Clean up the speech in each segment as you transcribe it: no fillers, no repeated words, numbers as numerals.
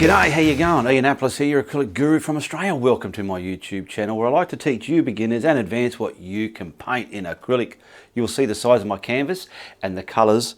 G'day, how you going? Ian Applis here, your acrylic guru from Australia. Welcome to my YouTube channel where I like to teach you beginners and advanced what you can paint in acrylic. You'll see the size of my canvas and the colours,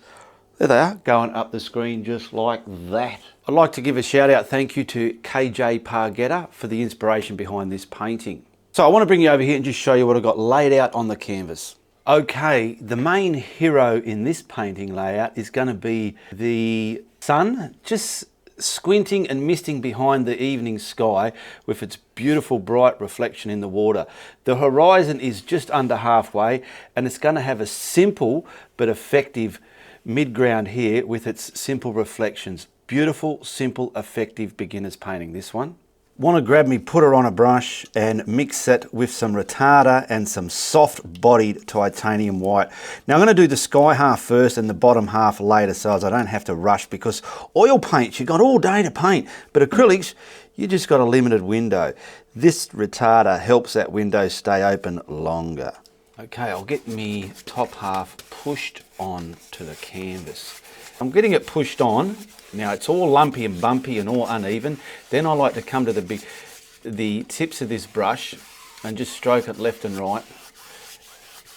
there they are, going up the screen just like that. I'd like to give a shout out thank you to Kjpargetter for the inspiration behind this painting. So I want to bring you over here and just show you what I've got laid out on the canvas. Okay, the main hero in this painting layout is going to be the sun, just squinting and misting behind the evening sky with its beautiful bright reflection in the water. The horizon is just under halfway and it's going to have a simple but effective mid-ground here with its simple reflections. Beautiful, simple, effective beginner's painting, this one. Want to grab me putter on a brush and mix it with some retarder and some soft bodied titanium white. Now I'm going to do the sky half first and the bottom half later so as I don't have to rush, because oil paints you've got all day to paint, but acrylics you just got a limited window. This retarder helps that window stay open longer. Okay, I'll get me top half pushed on to the canvas. I'm getting it pushed on. Now it's all lumpy and bumpy and all uneven. Then I like to come to the tips of this brush and just stroke it left and right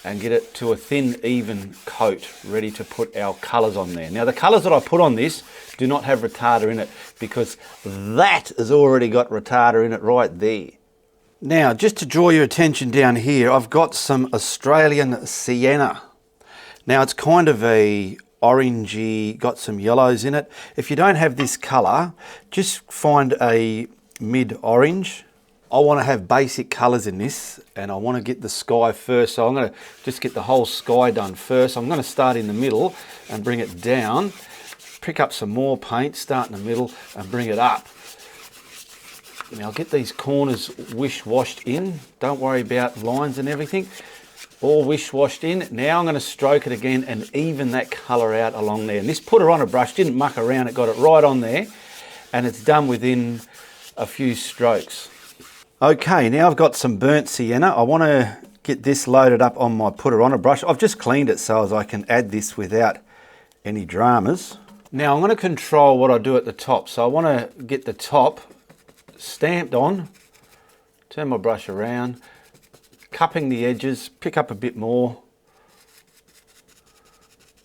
and get it to a thin, even coat ready to put our colours on there. Now the colours that I put on this do not have retarder in it because that has already got retarder in it right there. Now just to draw your attention down here, I've got some Australian Sienna. Now it's kind of a orangey, got some yellows in it. If you don't have this colour, just find a mid-orange. I want to have basic colours in this and I want to get the sky first, so I'm going to just get the whole sky done first. I'm going to start in the middle and bring it down, pick up some more paint, start in the middle and bring it up. Now I'll get these corners wish-washed in, don't worry about lines and everything. All wish-washed in. Now I'm going to stroke it again and even that colour out along there. And this putter on a brush didn't muck around, it got it right on there and it's done within a few strokes. Okay, now I've got some burnt sienna. I want to get this loaded up on my putter on a brush. I've just cleaned it so as I can add this without any dramas. Now I'm going to control what I do at the top. So I want to get the top stamped on, turn my brush around, cupping the edges, pick up a bit more,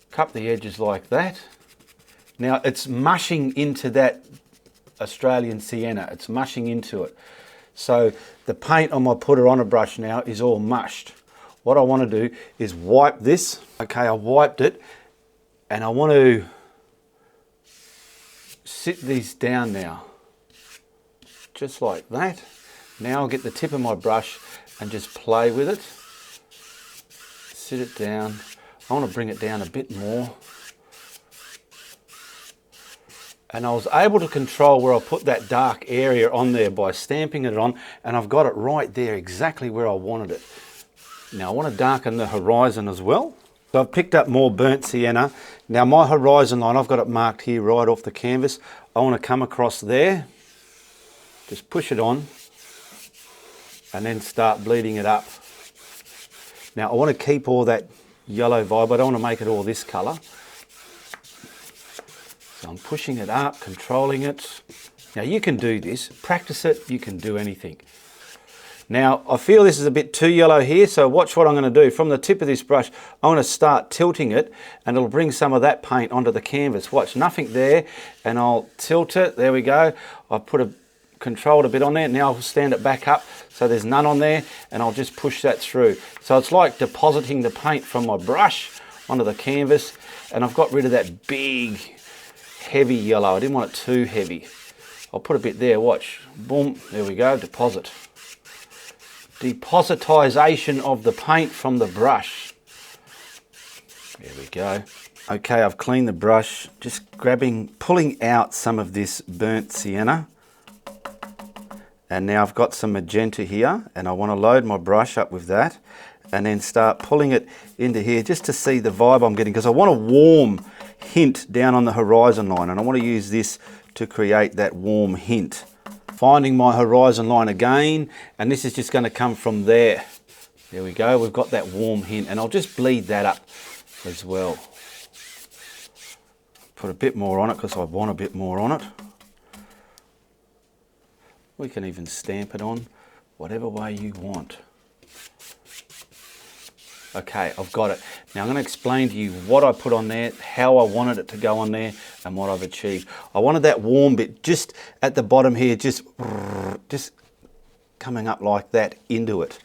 cup the edges like that. Now it's mushing into that Australian Sienna, it's mushing into it. So the paint on my putter on a brush now is all mushed. What I want to do is wipe this. Okay, I wiped it and I want to sit these down now, just like that. Now I'll get the tip of my brush and just play with it. Sit it down. I want to bring it down a bit more. And I was able to control where I put that dark area on there by stamping it on, and I've got it right there exactly where I wanted it. Now I want to darken the horizon as well. So I've picked up more burnt sienna. Now my horizon line, I've got it marked here right off the canvas. I want to come across there, just push it on, and then start bleeding it up. Now I want to keep all that yellow vibe, I don't want to make it all this colour. So I'm pushing it up, controlling it. Now you can do this, practice it, you can do anything. Now I feel this is a bit too yellow here, so watch what I'm going to do. From the tip of this brush, I'm going to start tilting it and it'll bring some of that paint onto the canvas. Watch, nothing there, and I'll tilt it, there we go. I've controlled a bit on there. Now I'll stand it back up so there's none on there and I'll just push that through. So it's like depositing the paint from my brush onto the canvas, and I've got rid of that big heavy yellow. I didn't want it too heavy. I'll put a bit there, watch. Boom, there we go, deposit. Depositization of the paint from the brush. There we go. Okay, I've cleaned the brush, just pulling out some of this burnt sienna. And now I've got some magenta here and I want to load my brush up with that and then start pulling it into here just to see the vibe I'm getting, because I want a warm hint down on the horizon line and I want to use this to create that warm hint. Finding my horizon line again, and this is just going to come from there. There we go, we've got that warm hint, and I'll just bleed that up as well. Put a bit more on it because I want a bit more on it. We can even stamp it on whatever way you want. Okay, I've got it. Now I'm going to explain to you what I put on there, how I wanted it to go on there, and what I've achieved. I wanted that warm bit just at the bottom here, just coming up like that into it.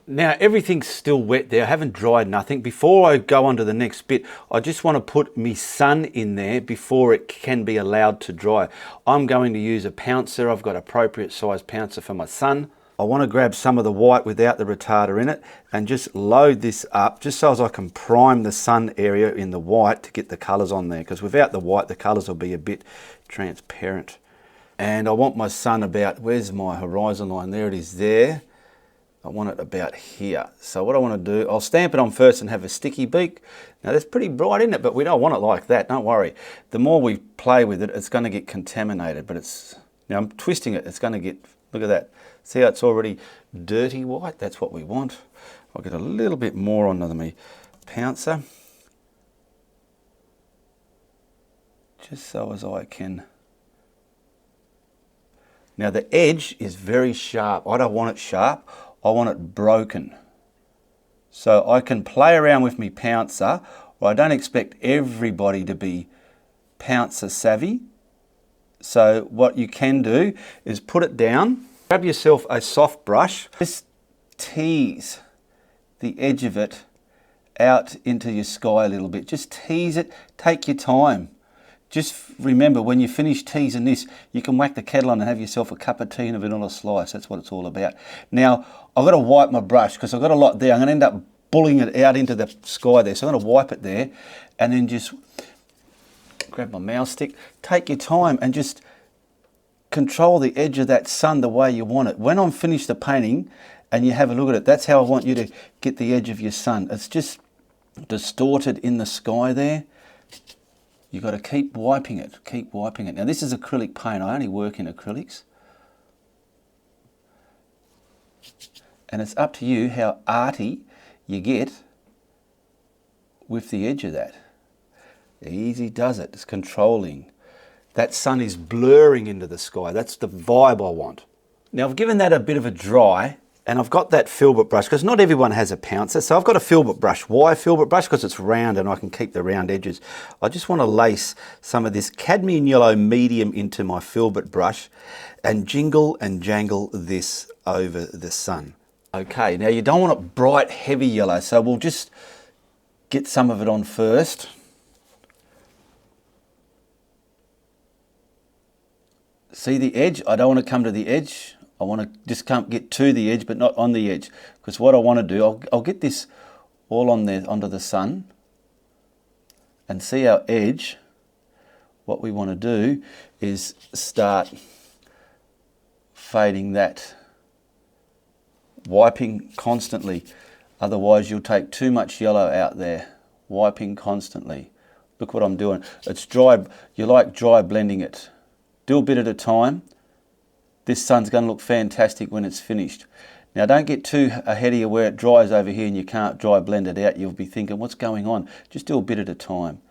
Now everything's still wet there. I haven't dried nothing. Before I go on to the next bit, I just want to put my sun in there before it can be allowed to dry. I'm going to use a Pouncer. I've got appropriate size Pouncer for my sun. I want to grab some of the white without the retarder in it and just load this up just so as I can prime the sun area in the white to get the colours on there, because without the white the colours will be a bit transparent. And I want my sun about, where's my horizon line? There it is there. I want it about here. So what I want to do, I'll stamp it on first and have a sticky beak. Now that's pretty bright, isn't it? But we don't want it like that, don't worry. The more we play with it, it's going to get contaminated. But it's, now I'm twisting it, it's going to get, look at that. See how it's already dirty white? That's what we want. I'll get a little bit more onto my Pouncer. Just so as I can. Now the edge is very sharp. I don't want it sharp. I want it broken. So I can play around with my Pouncer. Well, I don't expect everybody to be Pouncer savvy. So what you can do is put it down. Grab yourself a soft brush, just tease the edge of it out into your sky a little bit. Just tease it, take your time. Just remember, when you finish teasing this, you can whack the kettle on and have yourself a cup of tea and a vanilla slice. That's what it's all about. Now, I've got to wipe my brush because I've got a lot there. I'm going to end up bullying it out into the sky there. So I'm going to wipe it there and then just grab my mouse stick. Take your time and just control the edge of that sun the way you want it. When I'm finished the painting and you have a look at it, that's how I want you to get the edge of your sun. It's just distorted in the sky there. You've got to keep wiping it, keep wiping it. Now this is acrylic paint. I only work in acrylics. And it's up to you how arty you get with the edge of that. Easy does it. It's controlling. That sun is blurring into the sky. That's the vibe I want. Now I've given that a bit of a dry, and I've got that filbert brush, because not everyone has a Pouncer. So I've got a filbert brush. Why a filbert brush? Because it's round and I can keep the round edges. I just want to lace some of this cadmium yellow medium into my filbert brush and jingle and jangle this over the sun. Okay, now you don't want it bright, heavy yellow, so we'll just get some of it on first. See the edge? I don't want to come to the edge. I want to just get to the edge, but not on the edge. Because what I want to do, I'll get this all on there, onto the sun. And see our edge. What we want to do is start fading that. Wiping constantly. Otherwise you'll take too much yellow out there. Wiping constantly. Look what I'm doing. It's dry. You like dry blending it. Do a bit at a time. This sun's going to look fantastic when it's finished. Now don't get too ahead of you where it dries over here and you can't dry blend it out. You'll be thinking, what's going on? Just do a bit at a time.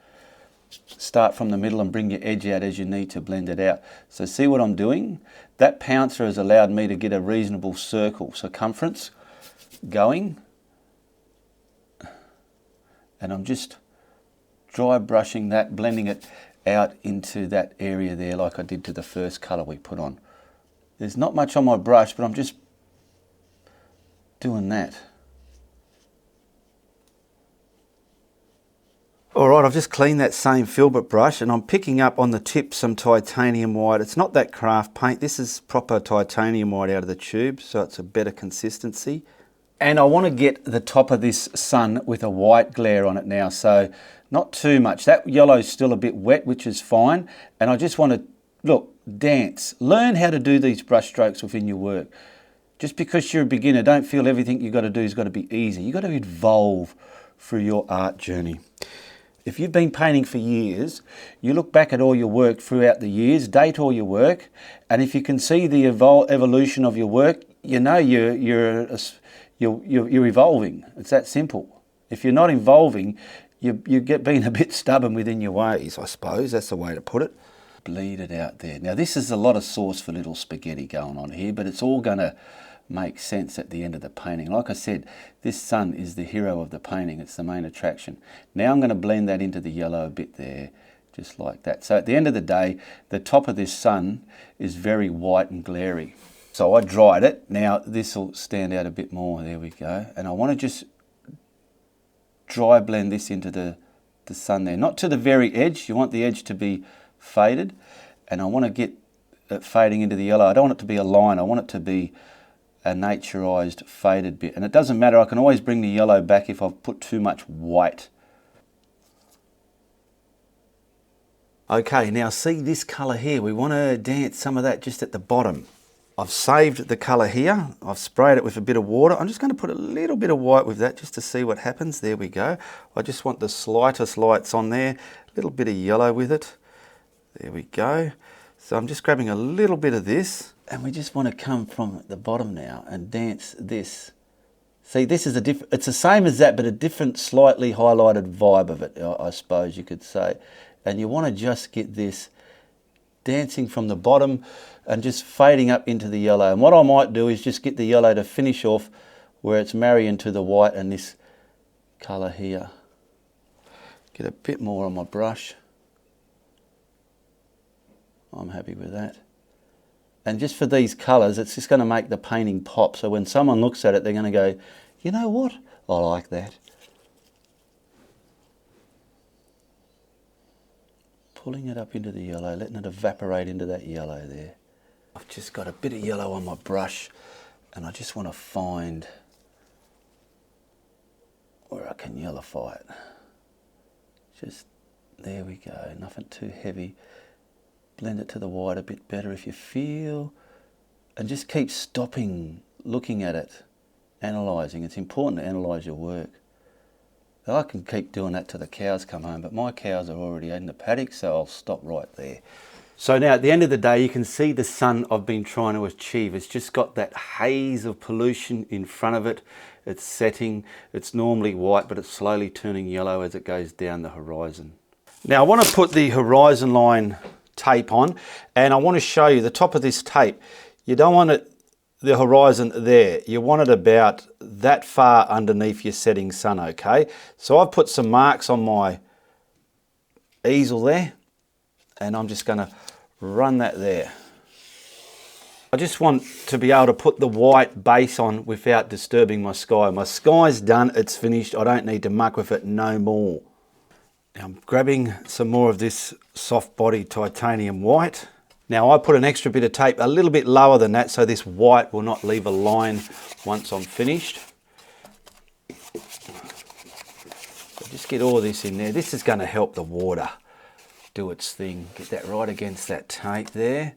Start from the middle and bring your edge out as you need to blend it out. So see what I'm doing? That Pouncer has allowed me to get a reasonable circle circumference going. And I'm just dry brushing that, blending it out into that area there like I did to the first colour we put on. There's not much on my brush, but I'm just doing that. Alright, I've just cleaned that same filbert brush and I'm picking up on the tip some titanium white. It's not that craft paint, this is proper titanium white out of the tube, so it's a better consistency. And I want to get the top of this sun with a white glare on it now, so not too much. That yellow's still a bit wet, which is fine. And I just want to, look, dance. Learn how to do these brush strokes within your work. Just because you're a beginner, don't feel everything you've got to do has got to be easy. You've got to evolve through your art journey. If you've been painting for years, you look back at all your work throughout the years, date all your work, and if you can see the evolution of your work, you know you're evolving. It's that simple. If you're not evolving, you get being a bit stubborn within your ways, I suppose. That's the way to put it. bleed it out there. Now this is a lot of sauce for little spaghetti going on here, but it's all going to make sense at the end of the painting. Like I said, this sun is the hero of the painting. It's the main attraction. Now I'm going to blend that into the yellow a bit there, just like that. So at the end of the day, the top of this sun is very white and glary. So I dried it. Now this will stand out a bit more. There we go. And I want to just dry blend this into the sun there. Not to the very edge. You want the edge to be faded. And I want to get it fading into the yellow. I don't want it to be a line. I want it to be a naturized faded bit. And it doesn't matter, I can always bring the yellow back if I've put too much white. Okay, now see this colour here, we want to dance some of that just at the bottom. I've saved the colour here, I've sprayed it with a bit of water. I'm just going to put a little bit of white with that just to see what happens. There we go. I just want the slightest lights on there, a little bit of yellow with it. There we go. So I'm just grabbing a little bit of this. And we just want to come from the bottom now and dance this. See, this is it's the same as that, but a different, slightly highlighted vibe of it, I suppose you could say. And you want to just get this dancing from the bottom and just fading up into the yellow. And what I might do is just get the yellow to finish off where it's marrying to the white and this colour here. Get a bit more on my brush. I'm happy with that. And just for these colours, it's just going to make the painting pop. So when someone looks at it, they're going to go, you know what? I like that. Pulling it up into the yellow, letting it evaporate into that yellow there. I've just got a bit of yellow on my brush and I just want to find where I can yellowify it. Just, there we go, nothing too heavy. Blend it to the white a bit better if you feel, and just keep stopping, looking at it, analysing. It's important to analyse your work. I can keep doing that till the cows come home, but my cows are already in the paddock, so I'll stop right there. So now at the end of the day, you can see the sun I've been trying to achieve. It's just got that haze of pollution in front of it. It's setting. It's normally white, but it's slowly turning yellow as it goes down the horizon. Now I want to put the horizon line tape on, and I want to show you the top of this tape. You don't want it the horizon there, you want it about that far underneath your setting sun. Okay, so I've put some marks on my easel there and I'm just going to run that there. I just want to be able to put the white base on without disturbing my sky. My sky's done, it's finished, I don't need to muck with it no more. Now I'm grabbing some more of this soft body titanium white. Now I put an extra bit of tape a little bit lower than that so this white will not leave a line once I'm finished. So just get all this in there. This is going to help the water do its thing. Get that right against that tape there.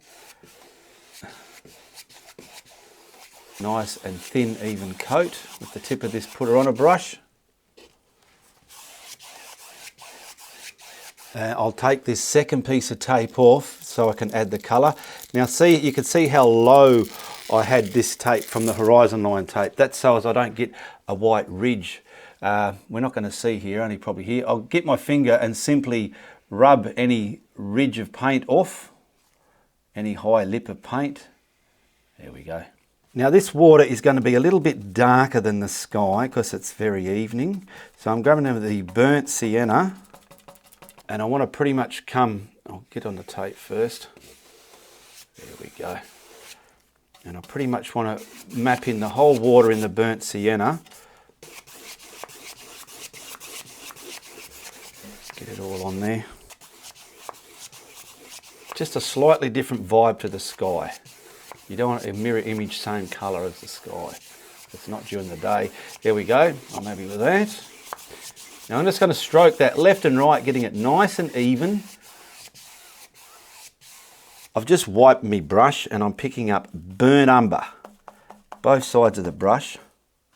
Nice and thin even coat with the tip of this putter on a brush. I'll take this second piece of tape off so I can add the colour. Now see, you can see how low I had this tape from the horizon line tape. That's so as I don't get a white ridge. We're not going to see here, only probably here. I'll get my finger and simply rub any ridge of paint off, any high lip of paint. There we go. Now this water is going to be a little bit darker than the sky because it's very evening. So I'm grabbing the burnt sienna. And I want to pretty much come, I'll get on the tape first. There we go. And I pretty much want to map in the whole water in the burnt sienna. Get it all on there. Just a slightly different vibe to the sky. You don't want a mirror image same colour as the sky. It's not during the day. There we go, I'm happy with that. Now I'm just going to stroke that left and right, getting it nice and even. I've just wiped my brush and I'm picking up burnt umber, both sides of the brush.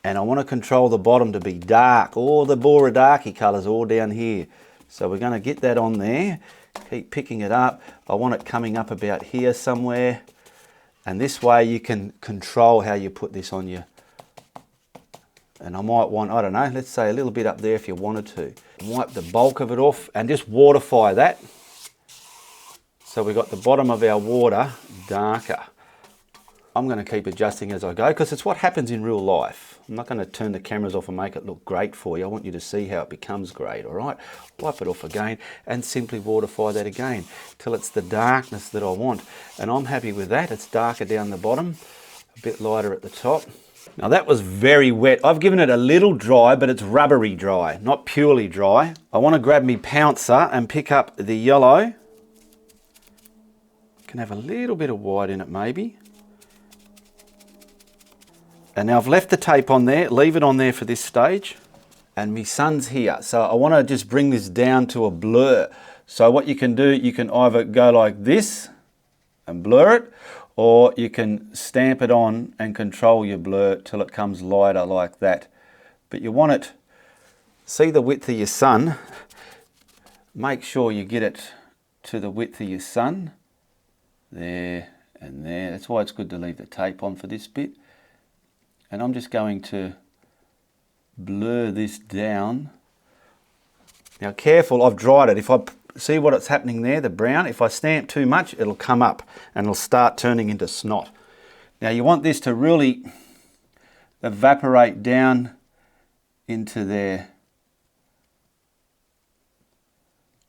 And I want to control the bottom to be dark, all the Bora Darky colours all down here. So we're going to get that on there, keep picking it up. I want it coming up about here somewhere. And this way you can control how you put this on your. And I might want, I don't know, let's say a little bit up there if you wanted to. Wipe the bulk of it off and just waterfy that. So we've got the bottom of our water darker. I'm going to keep adjusting as I go because it's what happens in real life. I'm not going to turn the cameras off and make it look great for you. I want you to see how it becomes great, all right? Wipe it off again and simply waterify that again till it's the darkness that I want. And I'm happy with that. It's darker down the bottom, a bit lighter at the top. Now that was very wet. I've given it a little dry, but it's rubbery dry, not purely dry. I want to grab me Pouncer and pick up the yellow. Can have a little bit of white in it maybe. And now I've left the tape on there, leave it on there for this stage. And my sun's here. So I want to just bring this down to a blur. So what you can do, you can either go like this and blur it, or you can stamp it on and control your blur till it comes lighter like that. But you want it, see the width of your sun, make sure you get it to the width of your sun. There and there. That's why it's good to leave the tape on for this bit. And I'm just going to blur this down. Now careful, I've dried it. If I see what's happening there, the brown, if I stamp too much, it'll come up and it'll start turning into snot. Now you want this to really evaporate down into there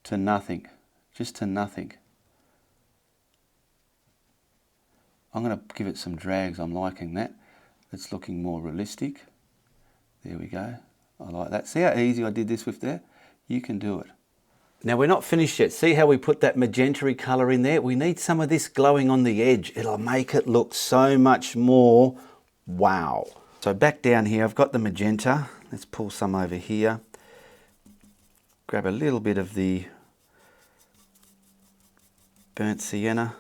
to nothing, just to nothing. I'm going to give it some drags, I'm liking that. It's looking more realistic. There we go. I like that. See how easy I did this with there? You can do it. Now we're not finished yet. See how we put that magenta-y colour in there? We need some of this glowing on the edge. It'll make it look so much more wow. So back down here, I've got the magenta. Let's pull some over here. Grab a little bit of the burnt sienna.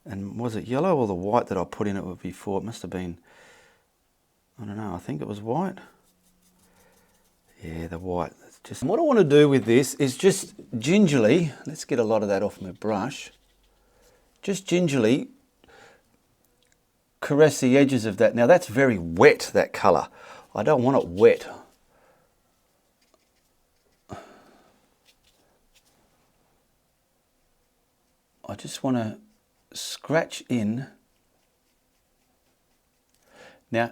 And was it yellow or the white that I put in it before? It must have been, I don't know, I think it was white. Yeah, the white. Just what I want to do with this is just gingerly, let's get a lot of that off my brush, just gingerly caress the edges of that. Now that's very wet, that colour. I don't want it wet. I just want to scratch in. Now,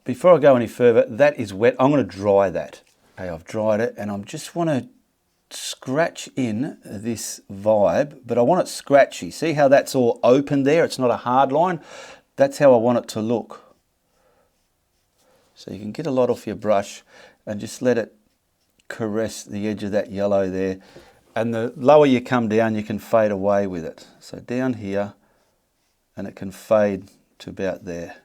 before I go any further, that is wet. I'm going to dry that. Okay, I've dried it and I just want to scratch in this vibe, but I want it scratchy. See how that's all open there? It's not a hard line. That's how I want it to look. So you can get a lot off your brush and just let it caress the edge of that yellow there. And the lower you come down, you can fade away with it. So down here, and it can fade to about there.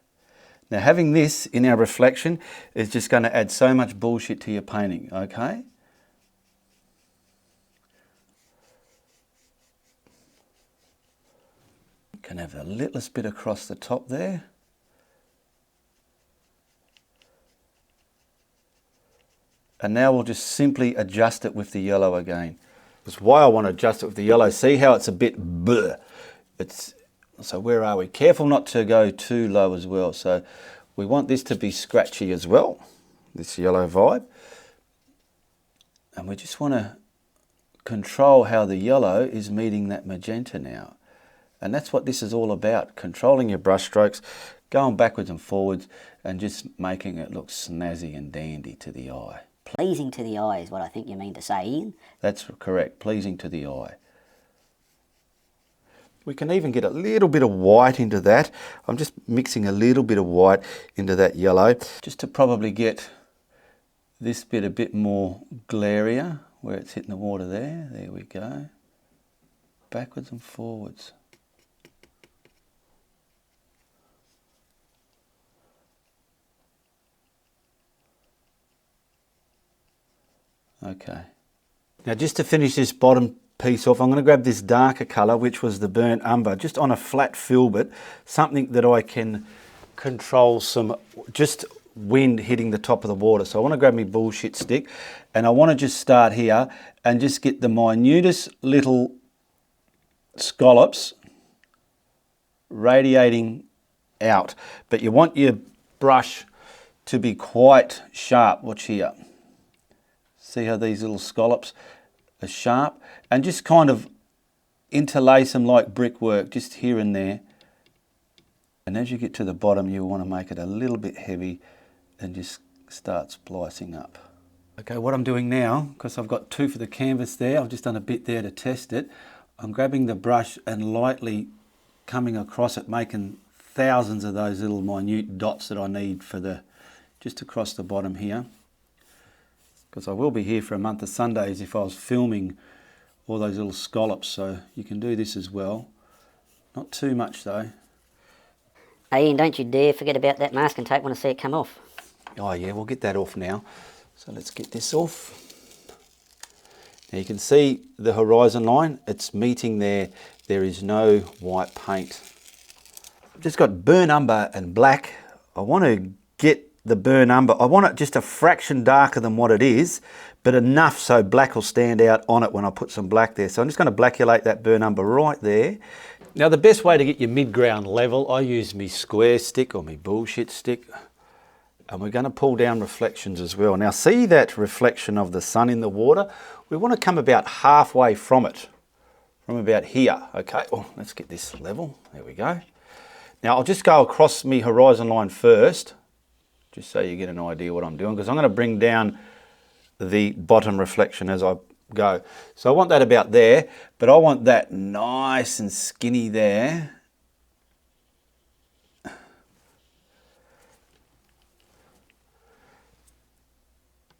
Now having this in our reflection is just going to add so much bullshit to your painting, okay? You can have the littlest bit across the top there. And now we'll just simply adjust it with the yellow again. That's why I want to adjust it with the yellow. See how it's a bit bleh. So where are we? Careful not to go too low as well. So we want this to be scratchy as well, this yellow vibe. And we just want to control how the yellow is meeting that magenta now. And that's what this is all about, controlling your brush strokes, going backwards and forwards, and just making it look snazzy and dandy to the eye. Pleasing to the eye is what I think you mean to say, Ian. That's correct, pleasing to the eye. We can even get a little bit of white into that. I'm just mixing a little bit of white into that yellow, just to probably get this bit a bit more glarier, where it's hitting the water there. There we go. Backwards and forwards. Okay. Now just to finish this bottom piece off, I'm going to grab this darker colour, which was the burnt umber, just on a flat filbert, something that I can control some just wind hitting the top of the water. So I want to grab my bullshit stick and I want to just start here and just get the minutest little scallops radiating out. But you want your brush to be quite sharp. Watch here. See how these little scallops are sharp? And just kind of interlace them like brickwork, just here and there. And as you get to the bottom, you want to make it a little bit heavy and just start splicing up. Okay, what I'm doing now, because I've got 2 for the canvas there, I've just done a bit there to test it. I'm grabbing the brush and lightly coming across it, making thousands of those little minute dots that I need for the, just across the bottom here. Because I will be here for a month of Sundays if I was filming all those little scallops, so you can do this as well. Not too much though. Hey Ian, don't you dare forget about that masking tape when I see it come off. Oh yeah, we'll get that off now. So let's get this off. Now you can see the horizon line, it's meeting there. There is no white paint. I've just got burnt umber and black. I want to get the burnt umber. I want it just a fraction darker than what it is, but enough so black will stand out on it when I put some black there. So I'm just going to blackulate that burnt umber right there. Now the best way to get your mid-ground level, I use my square stick or my bullshit stick. And we're going to pull down reflections as well. Now see that reflection of the sun in the water? We want to come about halfway from it, from about here. Okay, well, let's get this level. There we go. Now I'll just go across my horizon line first, just so you get an idea what I'm doing, because I'm going to bring down the bottom reflection as I go. So I want that about there, but I want that nice and skinny there.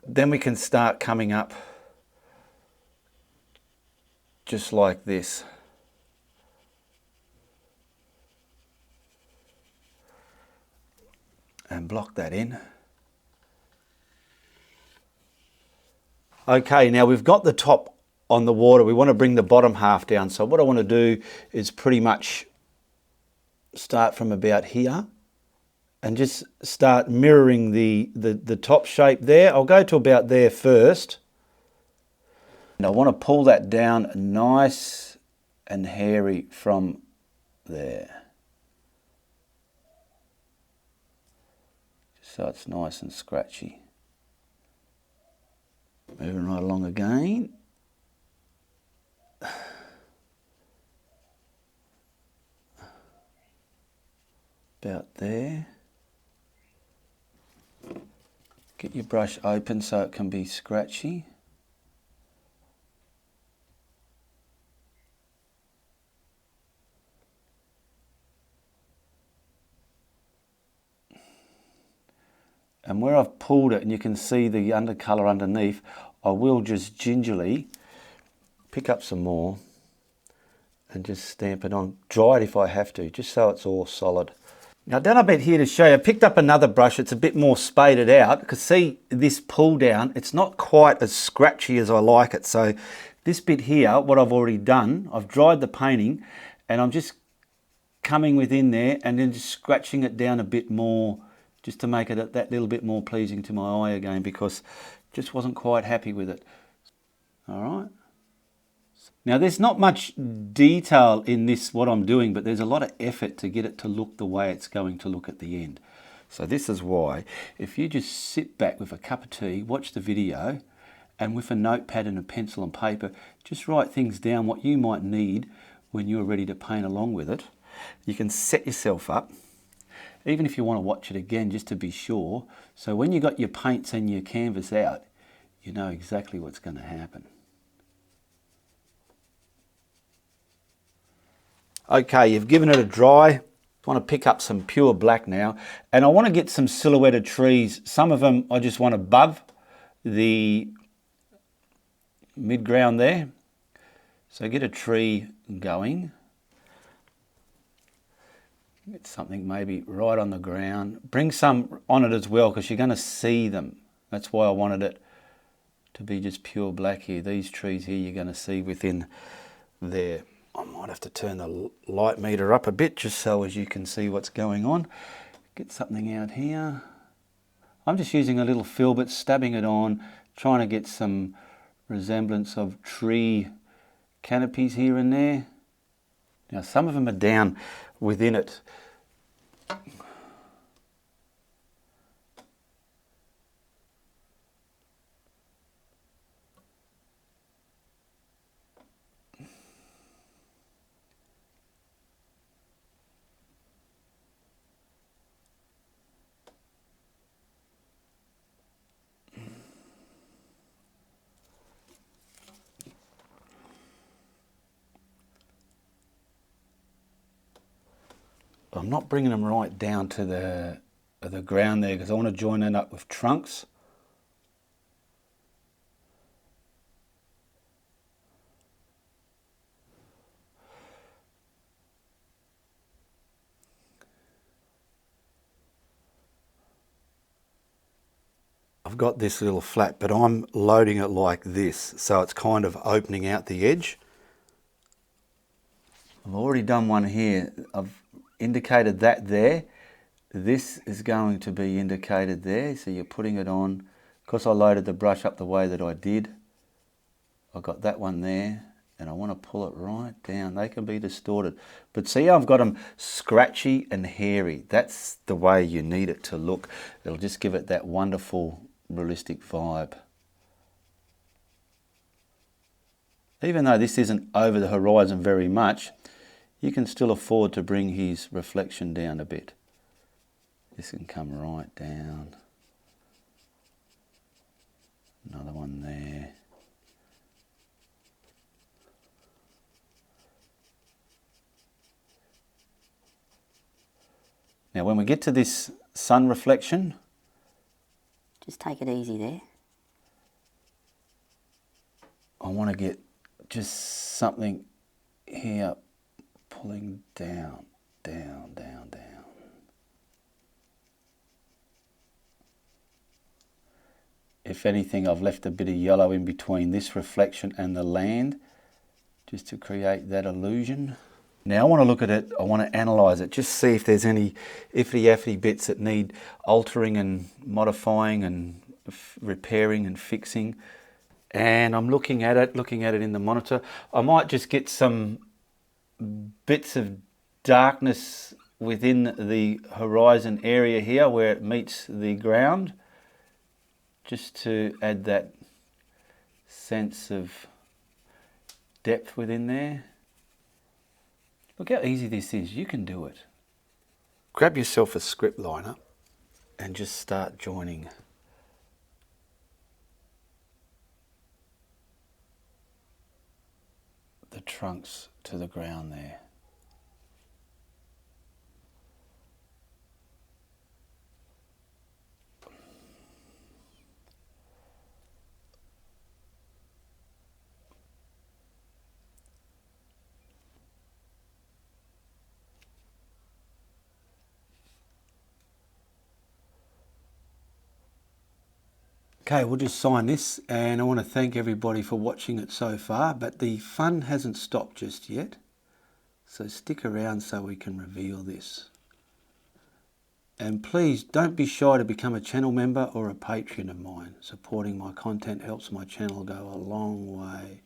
Then we can start coming up just like this. And block that in. Okay, now we've got the top on the water. We want to bring the bottom half down. So what I want to do is pretty much start from about here and just start mirroring the top shape there. I'll go to about there first. And I want to pull that down nice and hairy from there. So it's nice and scratchy. Moving right along again. About there. Get your brush open so it can be scratchy. And where I've pulled it and you can see the undercolour underneath, I will just gingerly pick up some more and just stamp it on. Dry it if I have to, just so it's all solid. Now down a bit here to show you, I picked up another brush. It's a bit more spaded out. Because see this pull down, it's not quite as scratchy as I like it. So this bit here, what I've already done, I've dried the painting and I'm just coming within there and then just scratching it down a bit more, just to make it that little bit more pleasing to my eye again, because just wasn't quite happy with it. All right. Now there's not much detail in this, what I'm doing, but there's a lot of effort to get it to look the way it's going to look at the end. So this is why, if you just sit back with a cup of tea, watch the video, and with a notepad and a pencil and paper, just write things down what you might need when you're ready to paint along with it. You can set yourself up, even if you want to watch it again just to be sure. So when you got your paints and your canvas out, you know exactly what's going to happen. Okay, you've given it a dry. I want to pick up some pure black now, and I want to get some silhouetted trees. Some of them I just want above the mid-ground there. So get a tree going. Get something maybe right on the ground. Bring some on it as well, because you're going to see them. That's why I wanted it to be just pure black here. These trees here you're going to see within there. I might have to turn the light meter up a bit just so as you can see what's going on. Get something out here. I'm just using a little filbert, stabbing it on, trying to get some resemblance of tree canopies here and there. Now some of them are down within it. I'm not bringing them right down to the ground there because I want to join that up with trunks. I've got this little flat, but I'm loading it like this, so it's kind of opening out the edge. I've already done one here. I've indicated that there. This is going to be indicated there, so you're putting it on. Because I loaded the brush up the way that I did, I've got that one there, and I want to pull it right down. They can be distorted. But see how I've got them scratchy and hairy? That's the way you need it to look. It'll just give it that wonderful realistic vibe. Even though this isn't over the horizon very much, you can still afford to bring his reflection down a bit. This can come right down. Another one there. Now when we get to this sun reflection, just take it easy there. I want to get just something here pulling down, down, down, down. If anything, I've left a bit of yellow in between this reflection and the land just to create that illusion. Now I want to look at it, I want to analyse it, just see if there's any iffy-affy bits that need altering and modifying and repairing and fixing. And I'm looking at it in the monitor. I might just get some bits of darkness within the horizon area here where it meets the ground, just to add that sense of depth within there. Look how easy this is, you can do it. Grab yourself a script liner and just start joining. The trunks to the ground there. Okay, we'll just sign this, and I want to thank everybody for watching it so far, but the fun hasn't stopped just yet. So stick around so we can reveal this. And please don't be shy to become a channel member or a patron of mine. Supporting my content helps my channel go a long way.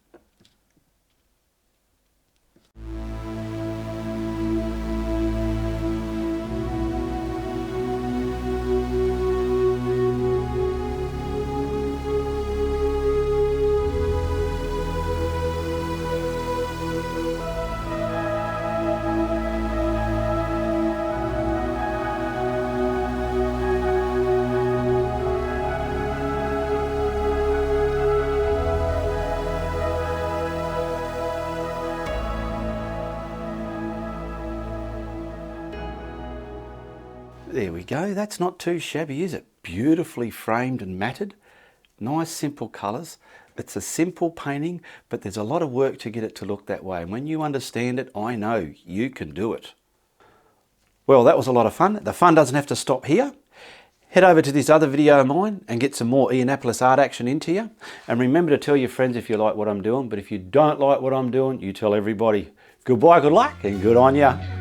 There we go, that's not too shabby, is it? Beautifully framed and matted, nice simple colours. It's a simple painting, but there's a lot of work to get it to look that way. And when you understand it, I know you can do it. Well, that was a lot of fun. The fun doesn't have to stop here. Head over to this other video of mine and get some more Indianapolis art action into you. And remember to tell your friends if you like what I'm doing, but if you don't like what I'm doing, you tell everybody. Goodbye, good luck, and good on ya.